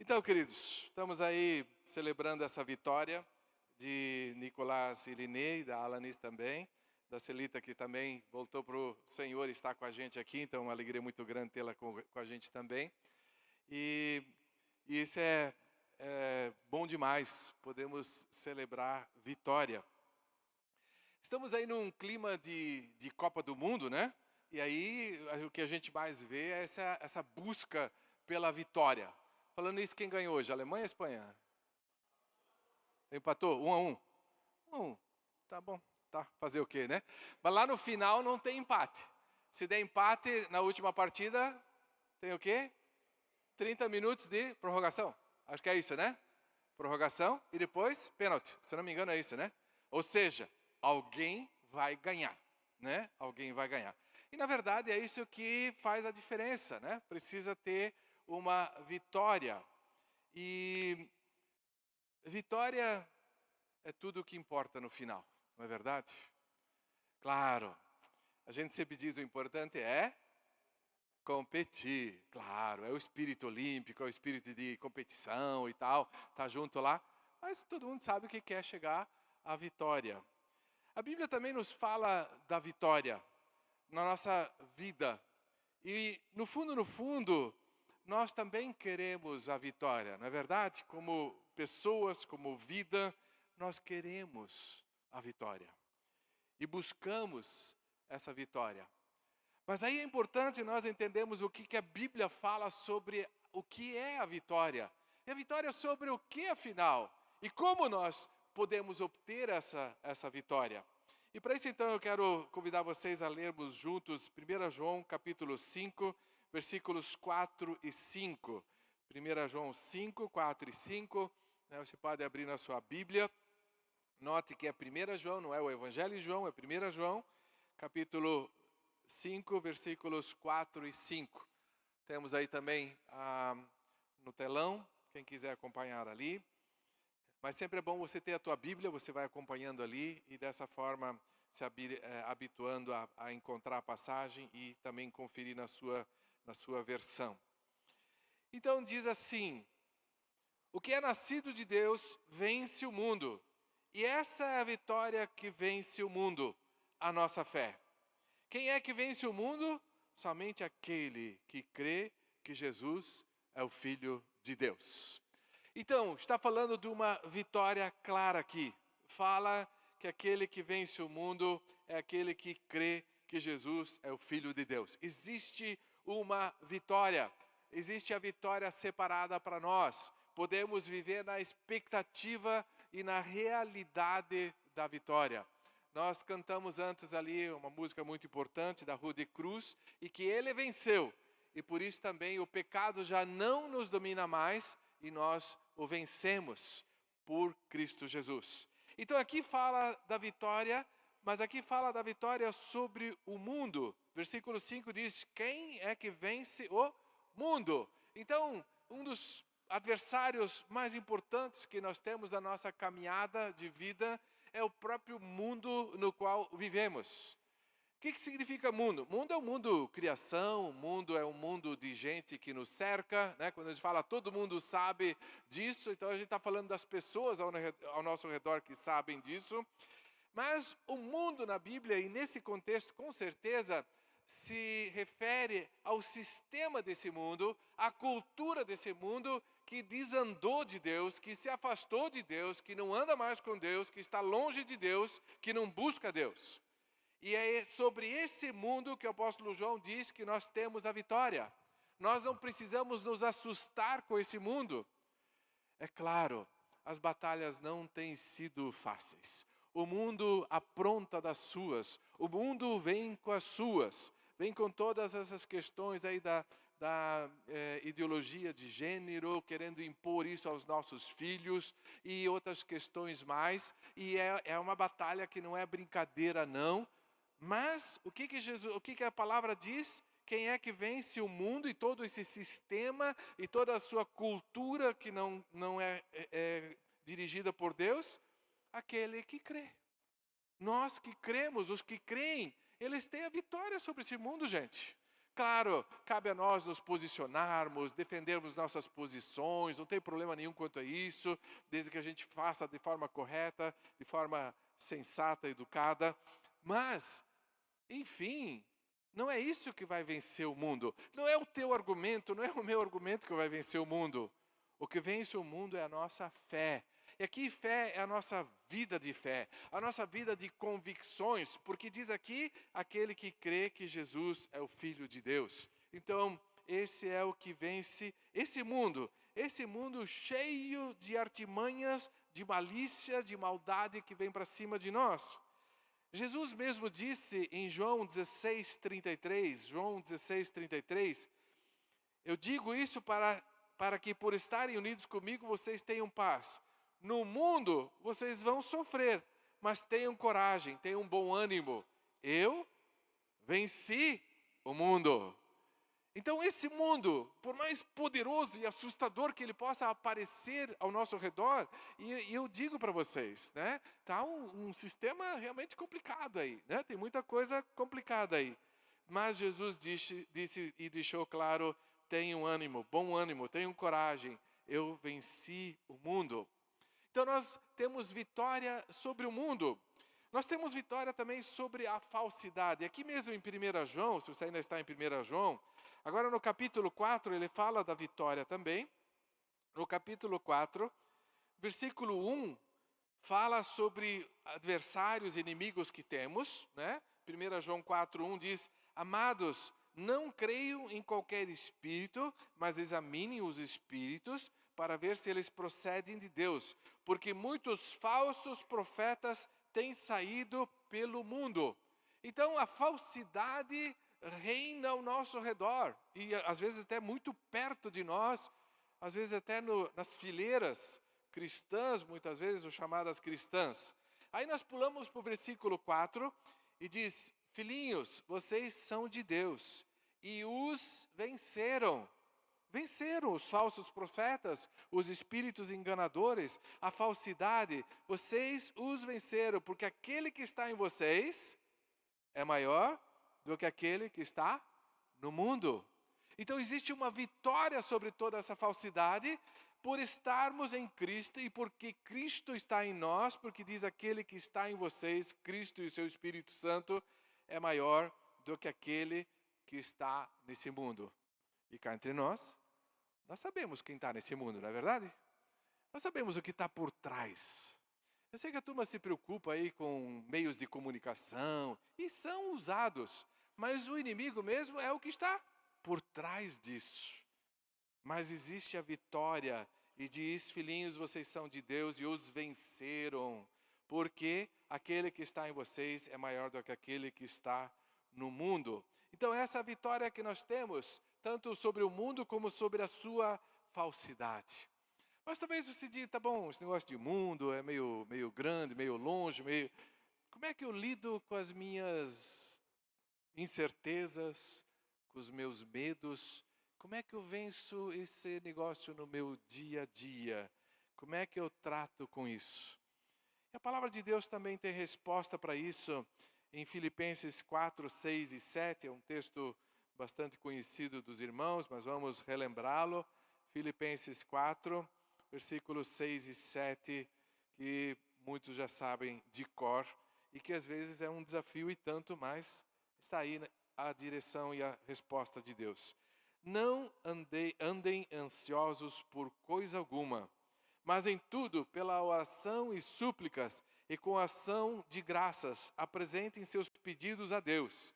Então, queridos, estamos aí celebrando essa vitória de Nicolás e Linei, da Alanis também, da Celita, que também voltou para o Senhor e está com a gente aqui, então é uma alegria muito grande tê-la com a gente também. E isso é bom demais, podemos celebrar vitória. Estamos aí num clima de Copa do Mundo, né? E aí o que a gente mais vê é essa busca pela vitória. Falando isso, quem ganhou hoje? Alemanha ou Espanha? Empatou? 1-1. 1-1. Tá bom. Tá. Fazer o quê, né? Mas lá no final não tem empate. Se der empate na última partida, tem o quê? 30 minutos de prorrogação. Acho que é isso, né? Prorrogação e depois pênalti. Se não me engano é isso, né? Ou seja, alguém vai ganhar, né? Alguém vai ganhar. E na verdade é isso que faz a diferença, né? Precisa ter uma vitória. E vitória é tudo o que importa no final, não é verdade? Claro, a gente sempre diz o importante é competir, claro, é o espírito olímpico, é o espírito de competição e tal, tá junto lá, mas todo mundo sabe o que quer chegar à vitória. A Bíblia também nos fala da vitória na nossa vida. E no fundo, nós também queremos a vitória, não é verdade? Como pessoas, como vida, nós queremos a vitória. E buscamos essa vitória. Mas aí é importante nós entendermos o que a Bíblia fala sobre o que é a vitória. E a vitória é sobre o que, afinal? E como nós podemos obter essa vitória? E para isso, então, eu quero convidar vocês a lermos juntos 1 João, capítulo 5, versículos 4 e 5. 1 João 5, 4 e 5. Né, você pode abrir na sua Bíblia. Note que é 1 João, não é o Evangelho de João, é 1 João, capítulo 5, versículos 4 e 5. Temos aí também no telão, quem quiser acompanhar ali. Mas sempre é bom você ter a tua Bíblia, você vai acompanhando ali e dessa forma se habituando a encontrar a passagem e também conferir na sua versão. Então diz assim: o que é nascido de Deus vence o mundo. E essa é a vitória que vence o mundo, a nossa fé. Quem é que vence o mundo? Somente aquele que crê que Jesus é o Filho de Deus. Então, está falando de uma vitória clara aqui. Fala que aquele que vence o mundo é aquele que crê que Jesus é o Filho de Deus. Existe uma vitória. Existe a vitória separada para nós. Podemos viver na expectativa e na realidade da vitória. Nós cantamos antes ali uma música muito importante da Rude Cruz e que ele venceu. E por isso também o pecado já não nos domina mais e nós o vencemos por Cristo Jesus. Então aqui fala da vitória, mas aqui fala da vitória sobre o mundo. Versículo 5 diz: quem é que vence o mundo? Então, um dos adversários mais importantes que nós temos na nossa caminhada de vida é o próprio mundo no qual vivemos. O que significa mundo? Mundo é um mundo criação, o mundo é um mundo de gente que nos cerca, né? Quando a gente fala todo mundo sabe disso, então a gente está falando das pessoas ao nosso redor que sabem disso. Mas o mundo na Bíblia, e nesse contexto com certeza, se refere ao sistema desse mundo, à cultura desse mundo que desandou de Deus, que se afastou de Deus, que não anda mais com Deus, que está longe de Deus, que não busca Deus. E é sobre esse mundo que o apóstolo João diz que nós temos a vitória. Nós não precisamos nos assustar com esse mundo. É claro, as batalhas não têm sido fáceis. O mundo apronta das suas, o mundo vem com as suas, vem com todas essas questões aí da ideologia de gênero, querendo impor isso aos nossos filhos e outras questões mais. E é uma batalha que não é brincadeira não, mas o que a palavra diz? Quem é que vence o mundo e todo esse sistema e toda a sua cultura que não é dirigida por Deus? Aquele que crê. Nós que cremos, os que creem, eles têm a vitória sobre esse mundo, gente. Claro, cabe a nós nos posicionarmos, defendermos nossas posições, não tem problema nenhum quanto a isso, desde que a gente faça de forma correta, de forma sensata, educada. Mas, enfim, não é isso que vai vencer o mundo. Não é o teu argumento, não é o meu argumento que vai vencer o mundo. O que vence o mundo é a nossa fé. E aqui fé é a nossa vida de fé, a nossa vida de convicções, porque diz aqui, aquele que crê que Jesus é o Filho de Deus. Então, esse é o que vence esse mundo cheio de artimanhas, de malícia, de maldade que vem para cima de nós. Jesus mesmo disse em João 16:33, eu digo isso para que por estarem unidos comigo vocês tenham paz. No mundo vocês vão sofrer, mas tenham coragem, tenham bom ânimo. Eu venci o mundo. Então esse mundo, por mais poderoso e assustador que ele possa aparecer ao nosso redor, e eu digo para vocês, né, tá um sistema realmente complicado aí, né? Tem muita coisa complicada aí. Mas Jesus disse e deixou claro, tenham ânimo, bom ânimo, tenham coragem, eu venci o mundo. Então nós temos vitória sobre o mundo. Nós temos vitória também sobre a falsidade. Aqui mesmo em 1 João, se você ainda está em 1 João, agora no capítulo 4 ele fala da vitória também. No capítulo 4, versículo 1, fala sobre adversários, inimigos que temos, né? 1 João 4:1 diz, amados, não creiam em qualquer espírito, mas examinem os espíritos para ver se eles procedem de Deus, porque muitos falsos profetas têm saído pelo mundo. Então a falsidade reina ao nosso redor, e às vezes até muito perto de nós, às vezes até nas fileiras cristãs, muitas vezes, ou chamadas cristãs. Aí nós pulamos para o versículo 4 e diz, filhinhos, vocês são de Deus e os venceram. Venceram os falsos profetas, os espíritos enganadores, a falsidade. Vocês os venceram, porque aquele que está em vocês é maior do que aquele que está no mundo. Então existe uma vitória sobre toda essa falsidade por estarmos em Cristo e porque Cristo está em nós, porque diz aquele que está em vocês, Cristo e o seu Espírito Santo, é maior do que aquele que está nesse mundo. E cá entre nós sabemos quem está nesse mundo, não é verdade? Nós sabemos o que está por trás. Eu sei que a turma se preocupa aí com meios de comunicação, e são usados, mas o inimigo mesmo é o que está por trás disso. Mas existe a vitória, e diz, filhinhos, vocês são de Deus e os venceram, porque aquele que está em vocês é maior do que aquele que está no mundo. Então essa vitória que nós temos, tanto sobre o mundo como sobre a sua falsidade. Mas talvez você diga, tá bom, esse negócio de mundo é meio grande, meio longe, como é que eu lido com as minhas incertezas, com os meus medos? Como é que eu venço esse negócio no meu dia a dia? Como é que eu trato com isso? E a palavra de Deus também tem resposta para isso em Filipenses 4, 6 e 7, é um texto bastante conhecido dos irmãos, mas vamos relembrá-lo. Filipenses 4, versículos 6 e 7, que muitos já sabem de cor, e que às vezes é um desafio e tanto, mas está aí a direção e a resposta de Deus. Não andem ansiosos por coisa alguma, mas em tudo, pela oração e súplicas, e com ação de graças, apresentem seus pedidos a Deus.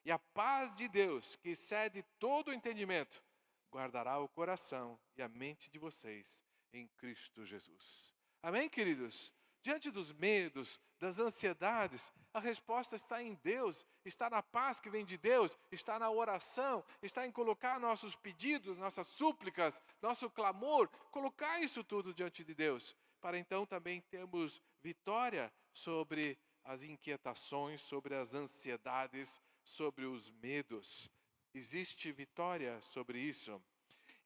E a paz de Deus, que excede todo o entendimento, guardará o coração e a mente de vocês em Cristo Jesus. Amém, queridos? Diante dos medos, das ansiedades, a resposta está em Deus, está na paz que vem de Deus, está na oração, está em colocar nossos pedidos, nossas súplicas, nosso clamor, colocar isso tudo diante de Deus, para então também termos vitória sobre as inquietações, sobre as ansiedades, sobre os medos. Existe vitória sobre isso.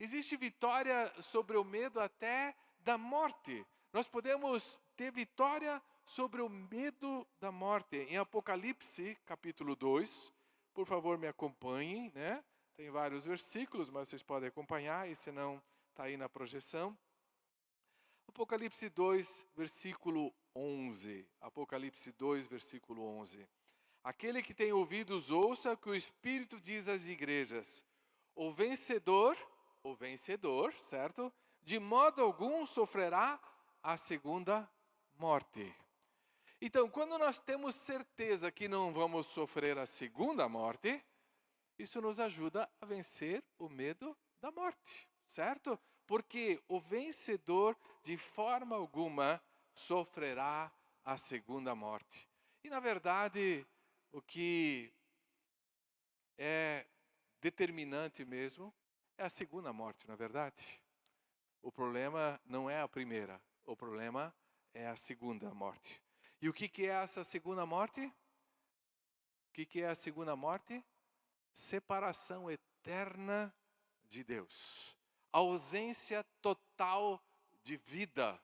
Existe vitória sobre o medo até da morte. Nós podemos ter vitória sobre o medo da morte. Em Apocalipse, capítulo 2, por favor me acompanhem, né? Tem vários versículos, mas vocês podem acompanhar, e se não, está aí na projeção. Apocalipse 2, versículo 11. Apocalipse 2, versículo 11. Aquele que tem ouvidos, ouça o que o Espírito diz às igrejas. O vencedor, certo? De modo algum sofrerá a segunda morte. Então, quando nós temos certeza que não vamos sofrer a segunda morte, isso nos ajuda a vencer o medo da morte, certo? Porque o vencedor, de forma alguma, sofrerá a segunda morte. E, na verdade, o que é determinante mesmo é a segunda morte, não é verdade? O problema não é a primeira, o problema é a segunda morte. E o que é essa segunda morte? O que é a segunda morte? Separação eterna de Deus. Ausência total de vida.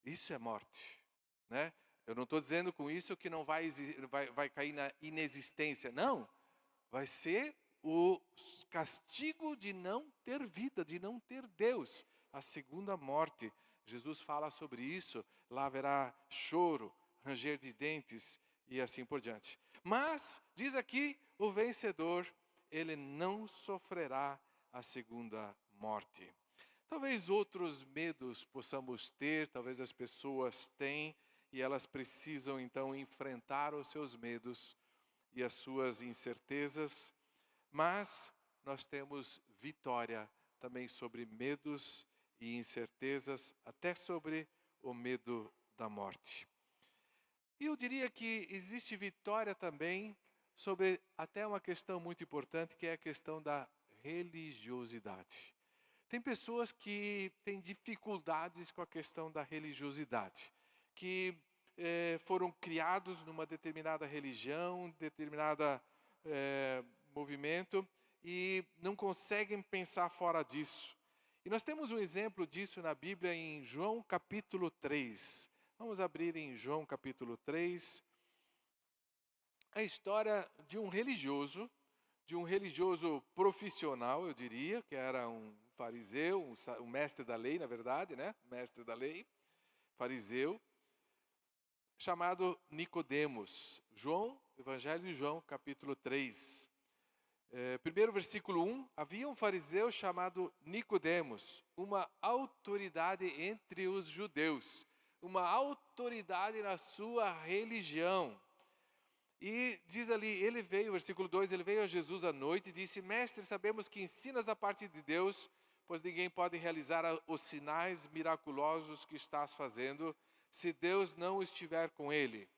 Isso é morte, né? Eu não estou dizendo com isso que não vai cair na inexistência. Não, vai ser o castigo de não ter vida, de não ter Deus. A segunda morte. Jesus fala sobre isso. Lá haverá choro, ranger de dentes e assim por diante. Mas, diz aqui, o vencedor, ele não sofrerá a segunda morte. Talvez outros medos possamos ter, talvez as pessoas têm, e elas precisam então enfrentar os seus medos e as suas incertezas, mas nós temos vitória também sobre medos e incertezas, até sobre o medo da morte. E eu diria que existe vitória também sobre até uma questão muito importante, que é a questão da religiosidade. Tem pessoas que têm dificuldades com a questão da religiosidade, que foram criados numa determinada religião, determinada movimento, e não conseguem pensar fora disso. E nós temos um exemplo disso na Bíblia em João capítulo 3. Vamos abrir em João capítulo 3. A história de um religioso profissional, eu diria, que era um fariseu, um mestre da lei, na verdade, né? Mestre da lei, fariseu, chamado Nicodemos. Evangelho de João, capítulo 3. Primeiro versículo 1, havia um fariseu chamado Nicodemos, uma autoridade entre os judeus, uma autoridade na sua religião. E diz ali, ele veio, versículo 2, ele veio a Jesus à noite e disse: Mestre, sabemos que ensinas da parte de Deus, pois ninguém pode realizar os sinais miraculosos que estás fazendo, se Deus não estiver com ele.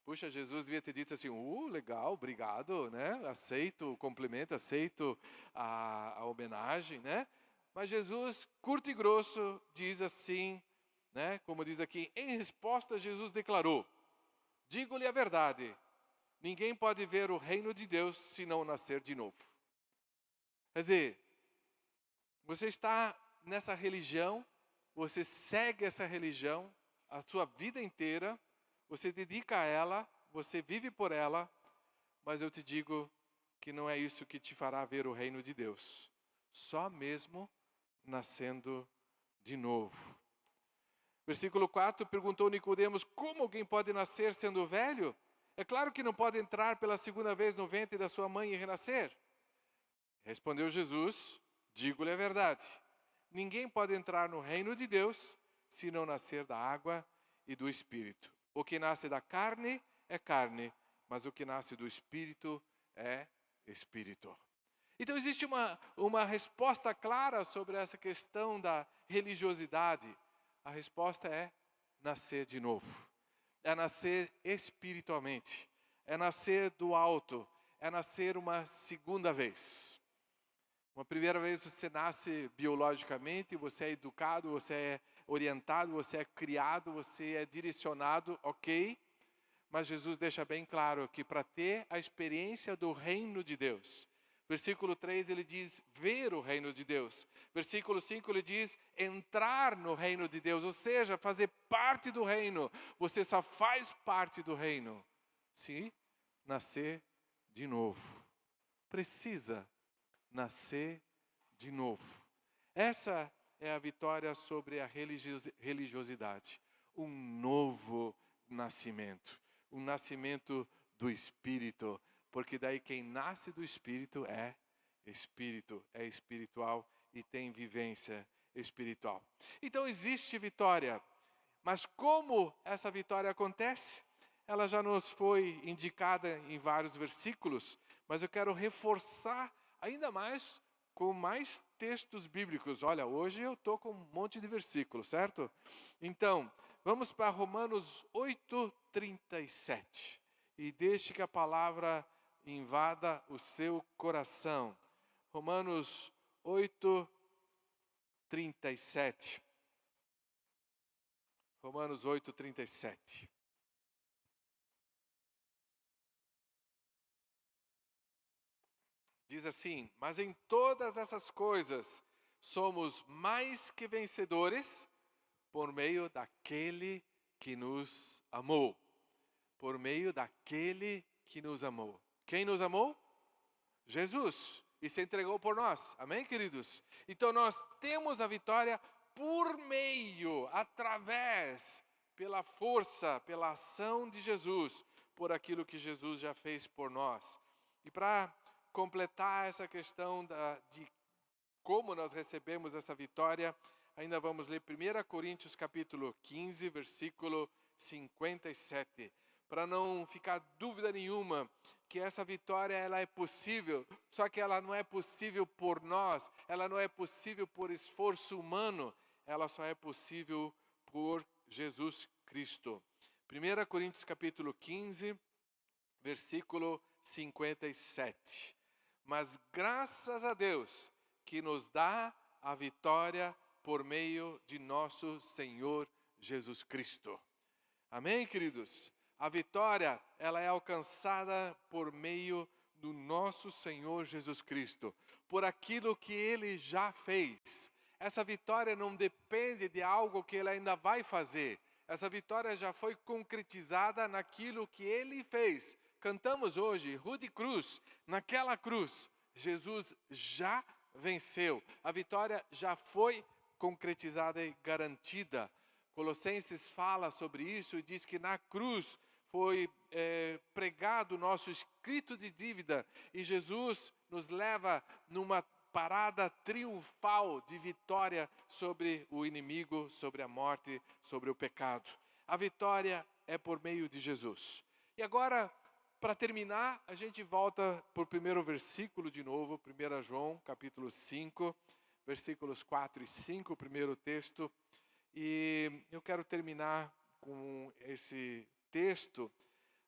Puxa, Jesus devia ter dito assim: legal, obrigado, né? Aceito o cumprimento, aceito a homenagem, né? Mas Jesus, curto e grosso, diz assim, né? Como diz aqui, em resposta Jesus declarou: digo-lhe a verdade, ninguém pode ver o reino de Deus se não nascer de novo. Quer dizer, você está nessa religião, você segue essa religião a sua vida inteira, você dedica a ela, você vive por ela, mas eu te digo que não é isso que te fará ver o reino de Deus. Só mesmo nascendo de novo. Versículo 4, perguntou Nicodemos: como alguém pode nascer sendo velho? É claro que não pode entrar pela segunda vez no ventre da sua mãe e renascer. Respondeu Jesus: digo-lhe a verdade. Ninguém pode entrar no reino de Deus se não nascer da água e do Espírito. O que nasce da carne é carne, mas o que nasce do Espírito é Espírito. Então existe uma resposta clara sobre essa questão da religiosidade. A resposta é nascer de novo. É nascer espiritualmente. É nascer do alto. É nascer uma segunda vez. Uma primeira vez você nasce biologicamente, você é educado, você é orientado, você é criado, você é direcionado, ok? Mas Jesus deixa bem claro que para ter a experiência do reino de Deus, versículo 3 ele diz ver o reino de Deus. Versículo 5 ele diz entrar no reino de Deus, ou seja, fazer parte do reino. Você só faz parte do reino se nascer de novo. precisa nascer de novo. Essa é a vitória sobre a religiosidade. Um novo nascimento. Um nascimento do Espírito. Porque daí quem nasce do Espírito é espiritual e tem vivência espiritual. Então existe vitória. Mas como essa vitória acontece? Ela já nos foi indicada em vários versículos, mas eu quero reforçar ainda mais com mais textos bíblicos. Olha, hoje eu estou com um monte de versículos, certo? Então, vamos para Romanos 8:37. E deixe que a palavra invada o seu coração. Romanos 8:37. Romanos 8:37. Diz assim: mas em todas essas coisas somos mais que vencedores por meio daquele que nos amou. Por meio daquele que nos amou. Quem nos amou? Jesus. E se entregou por nós. Amém, queridos? Então nós temos a vitória por meio, através, pela força, pela ação de Jesus, por aquilo que Jesus já fez por nós. E para completar essa questão de como nós recebemos essa vitória, ainda vamos ler 1 Coríntios capítulo 15, versículo 57. Para não ficar dúvida nenhuma que essa vitória ela é possível, só que ela não é possível por nós, ela não é possível por esforço humano, ela só é possível por Jesus Cristo. 1 Coríntios capítulo 15, versículo 57. Mas graças a Deus que nos dá a vitória por meio de nosso Senhor Jesus Cristo. Amém, queridos? A vitória, ela é alcançada por meio do nosso Senhor Jesus Cristo, por aquilo que Ele já fez. Essa vitória não depende de algo que Ele ainda vai fazer. Essa vitória já foi concretizada naquilo que Ele fez. Cantamos hoje, Rude Cruz, naquela cruz, Jesus já venceu. A vitória já foi concretizada e garantida. Colossenses fala sobre isso e diz que na cruz foi pregado o nosso escrito de dívida e Jesus nos leva numa parada triunfal de vitória sobre o inimigo, sobre a morte, sobre o pecado. A vitória é por meio de Jesus. E agora, para terminar, a gente volta para o primeiro versículo de novo, 1 João, capítulo 5, versículos 4 e 5, o primeiro texto. E eu quero terminar com esse texto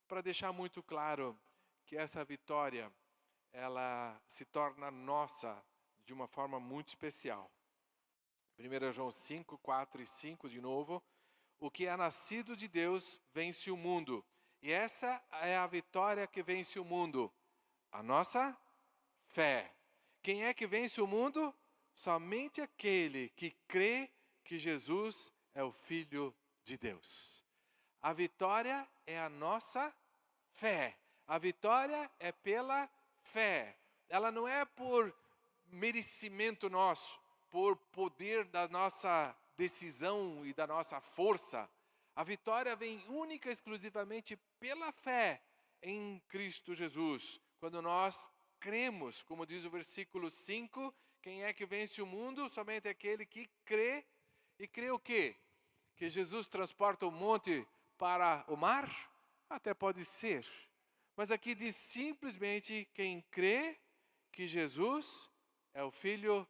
para deixar muito claro que essa vitória, ela se torna nossa de uma forma muito especial. 1 João 5, 4 e 5 de novo. O que é nascido de Deus vence o mundo. E essa é a vitória que vence o mundo. A nossa fé. Quem é que vence o mundo? Somente aquele que crê que Jesus é o Filho de Deus. A vitória é a nossa fé. A vitória é pela fé. Ela não é por merecimento nosso, por poder da nossa decisão e da nossa força. A vitória vem única e exclusivamente pela fé em Cristo Jesus. Quando nós cremos, como diz o versículo 5, quem é que vence o mundo? Somente aquele que crê. E crê o quê? Que Jesus transporta o monte para o mar? Até pode ser. Mas aqui diz simplesmente quem crê que Jesus é o Filho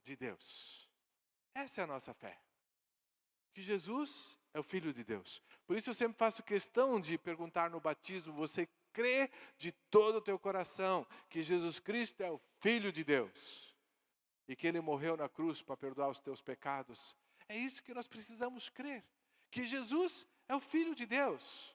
de Deus. Essa é a nossa fé. Que Jesus é o Filho de Deus. Por isso eu sempre faço questão de perguntar no batismo, você crê de todo o teu coração que Jesus Cristo é o Filho de Deus? E que Ele morreu na cruz para perdoar os teus pecados? É isso que nós precisamos crer. Que Jesus é o Filho de Deus.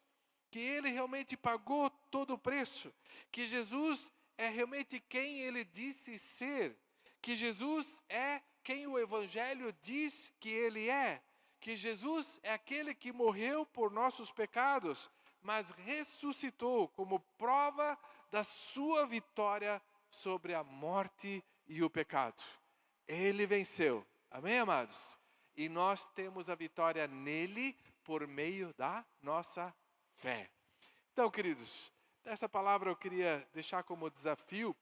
Que Ele realmente pagou todo o preço. Que Jesus é realmente quem Ele disse ser. Que Jesus é quem o Evangelho diz que Ele é. Que Jesus é aquele que morreu por nossos pecados, mas ressuscitou como prova da sua vitória sobre a morte e o pecado. Ele venceu. Amém, amados? E nós temos a vitória nele por meio da nossa fé. Então, queridos, essa palavra eu queria deixar como desafio